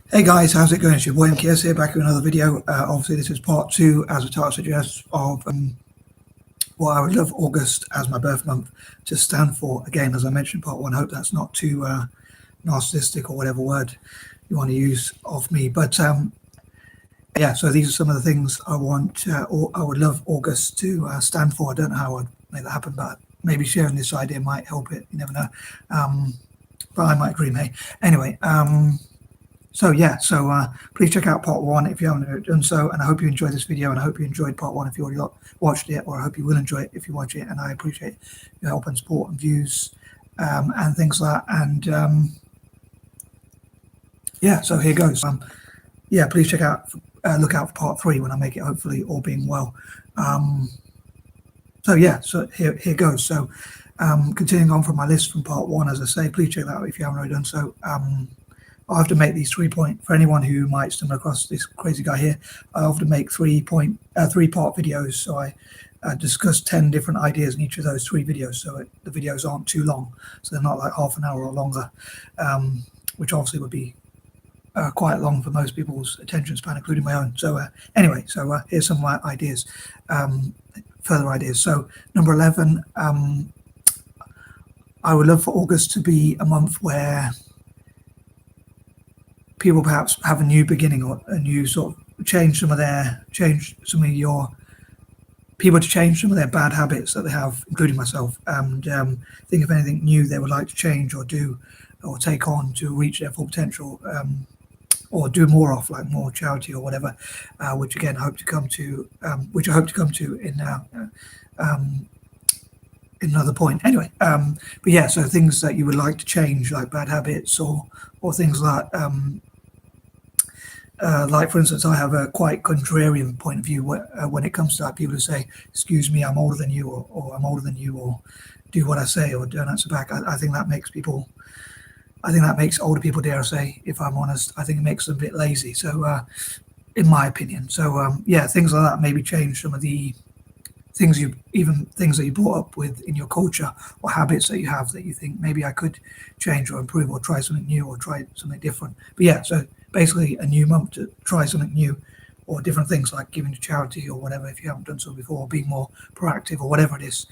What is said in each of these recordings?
Hey guys, how's it going? It's your boy M.K.S here, back with another video. Obviously, this is part two, as the title suggests, of what I would love August as my birth month to stand for. Again, as I mentioned in part one, I hope that's not too narcissistic or whatever word you want to use of me. But yeah, so these are some of the things I want, or I would love August to stand for. I don't know how I'd make that happen, but maybe sharing this idea might help it. You never know. But I might agree, mate. Anyway. So please check out part one if you haven't done so, and I hope you enjoyed this video, and I hope you enjoyed part one if you already watched it, or I hope you will enjoy it if you watch it, and I appreciate your help and support and views and things like that. And yeah, so here goes. Yeah, please look out for part three when I make it, hopefully all being well. So here goes. So continuing on from my list from part one, as I say, please check that out if you haven't already done so. I have to make these 3 point for anyone who might stumble across this crazy guy here. I often make 3-part videos, so I discuss 10 different ideas in each of those 3 videos, so the videos aren't too long, so they're not like half an hour or longer, which obviously would be quite long for most people's attention span, including my own. So anyway, here's some of my ideas, further ideas. So number 11, I would love for August to be a month where people perhaps have a new beginning, or a new sort of change some of your people to change some of their bad habits that they have, including myself, and think of anything new they would like to change or do or take on to reach their full potential, or do more of, like more charity or whatever, which again I hope to come to, in another point. Anyway, but yeah, so things that you would like to change, like bad habits or things like for instance, I have a quite contrarian point of view when it comes to like people who say, "Excuse me, I'm older than you," or "I'm older than you," or "Do what I say," or "Don't answer back." I think that makes older people, dare I say, if I'm honest, I think it makes them a bit lazy. So, in my opinion, so yeah, things like that. Maybe change some of the things that you brought up with in your culture, or habits that you have that you think maybe I could change or improve, or try something new, or try something different. But yeah, so basically a new month to try something new or different things, like giving to charity or whatever if you haven't done so before, or being more proactive or whatever it is.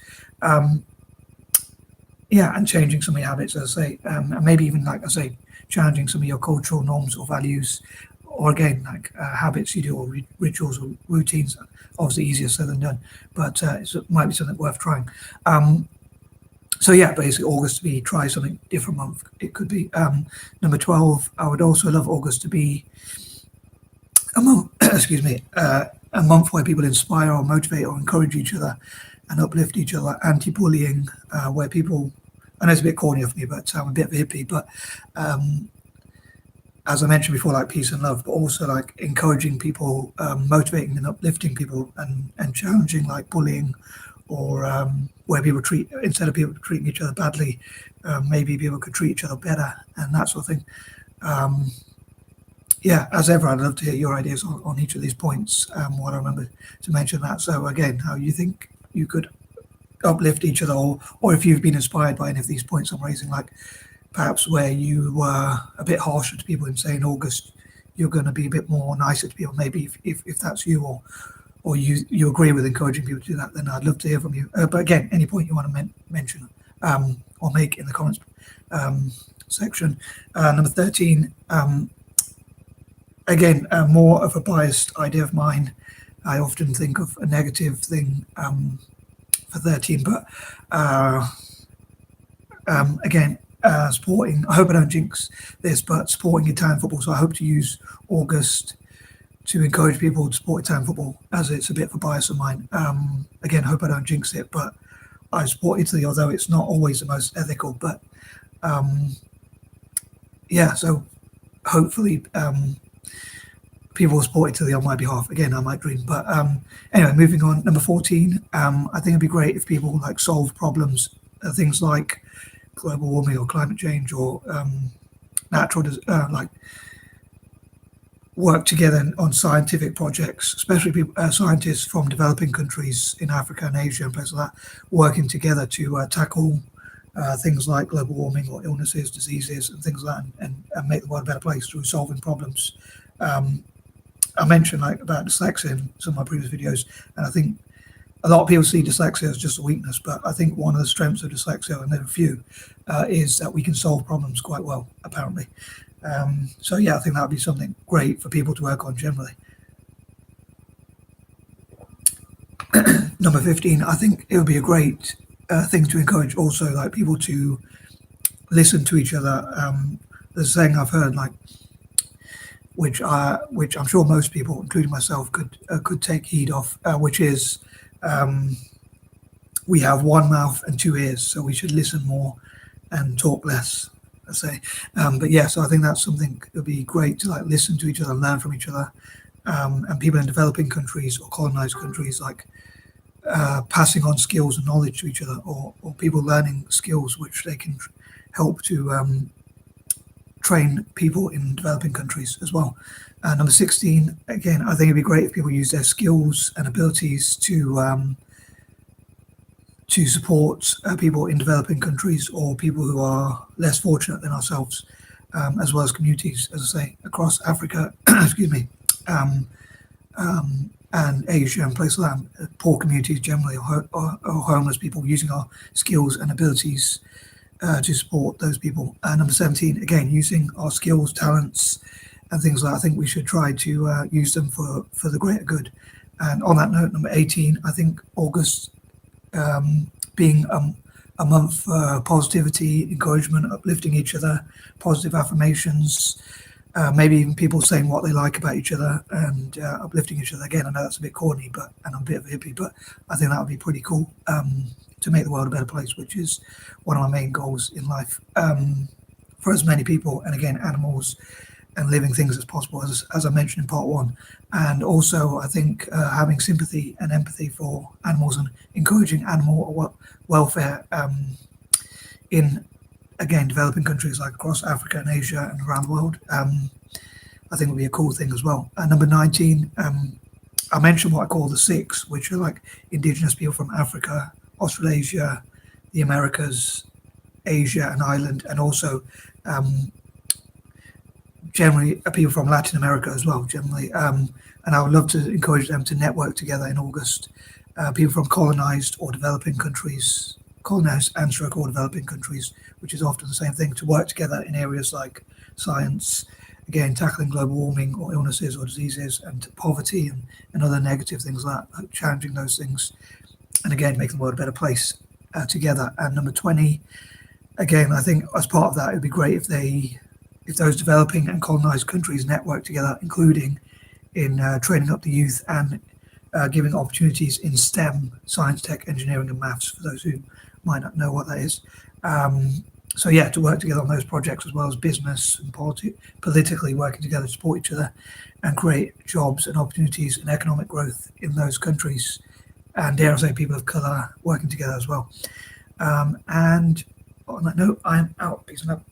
Yeah, and changing some of your habits, as I say, and maybe even, like I say, challenging some of your cultural norms or values, or again, like habits you do, or rituals or routines. Obviously easier said than done, but it might be something worth trying. So yeah, basically August to be try something different month. It could be. Number 12, I would also love August to be a month, excuse me, a month where people inspire or motivate or encourage each other and uplift each other, anti-bullying, where people, I know it's a bit corny of me, but I'm a bit of a hippie, but as I mentioned before, like peace and love, but also like encouraging people, motivating and uplifting people, and challenging like bullying, or where people instead of people treating each other badly, maybe people could treat each other better, and that sort of thing. Yeah, as ever, I'd love to hear your ideas on each of these points, while I remember to mention that. So again, how you think you could uplift each other, or if you've been inspired by any of these points I'm raising, like perhaps where you were a bit harsher to people in, say, in August, you're going to be a bit more nicer to people, maybe if that's you, or you agree with encouraging people to do that, then I'd love to hear from you. But again, any point you want to mention or make in the comments section. Number 13, again, more of a biased idea of mine. I often think of a negative thing for 13, but again, sporting, I hope I don't jinx this, but supporting Italian football. So I hope to use August to encourage people to support Italian football, as it's a bit of a bias of mine. Again, I hope I don't jinx it, but I support Italy, although it's not always the most ethical. But yeah, so hopefully people will support Italy on my behalf. Again, I might dream, but anyway, moving on. Number 14, I think it'd be great if people like solve problems, things like global warming or climate change, or natural like work together on scientific projects, especially people, scientists from developing countries in Africa and Asia and places like that, working together to tackle things like global warming or illnesses, diseases, and things like that, and make the world a better place through solving problems. I mentioned about dyslexia in some of my previous videos, and I think a lot of people see dyslexia as just a weakness, but I think one of the strengths of dyslexia, and there are a few, is that we can solve problems quite well, apparently. So yeah, I think that would be something great for people to work on generally. Number 15, I think it would be a great thing to encourage also people to listen to each other. There's a saying I've heard, which I'm sure most people, including myself, could take heed of, which is we have one mouth and two ears, so we should listen more and talk less, let's say. But yeah, so I think that's something that would be great to listen to each other, learn from each other, and people in developing countries or colonized countries, passing on skills and knowledge to each other, or people learning skills which they can help to train people in developing countries as well. Number 16, again, I think it'd be great if people use their skills and abilities to support people in developing countries or people who are less fortunate than ourselves, as well as communities, as I say, across Africa, excuse me, and Asia and places like that, poor communities generally, or homeless people, using our skills and abilities to support those people. Number 17, again, using our skills, talents, and things like that. I think we should try to use them for the greater good. And on that note, number 18, I think August being a month for positivity, encouragement, uplifting each other, positive affirmations, maybe even people saying what they like about each other and uplifting each other. Again, I know that's a bit corny, and I'm a bit of a hippie, but I think that would be pretty cool to make the world a better place, which is one of my main goals in life, for as many people, and again, animals and living things as possible, as I mentioned in part 1. And also, I think having sympathy and empathy for animals and encouraging animal welfare in, again, developing countries like across Africa and Asia and around the world, I think would be a cool thing as well. And number 19, I mentioned what I call the six, which are indigenous people from Africa, Australasia, the Americas, Asia and Ireland, and also generally people from Latin America as well, generally. And I would love to encourage them to network together in August. People from colonized or developing countries, colonized and stroke or developing countries, which is often the same thing, to work together in areas like science, again, tackling global warming or illnesses or diseases and poverty and other negative things like challenging those things. And again, making the world a better place together. And number 20, again, I think as part of that, it would be great if those developing and colonized countries network together, including in training up the youth and giving opportunities in STEM, science, tech, engineering, and maths, for those who might not know what that is. So yeah, to work together on those projects, as well as business and politically working together to support each other and create jobs and opportunities and economic growth in those countries. And dare I say, people of colour working together as well. And on that note, I am out. Peace and love.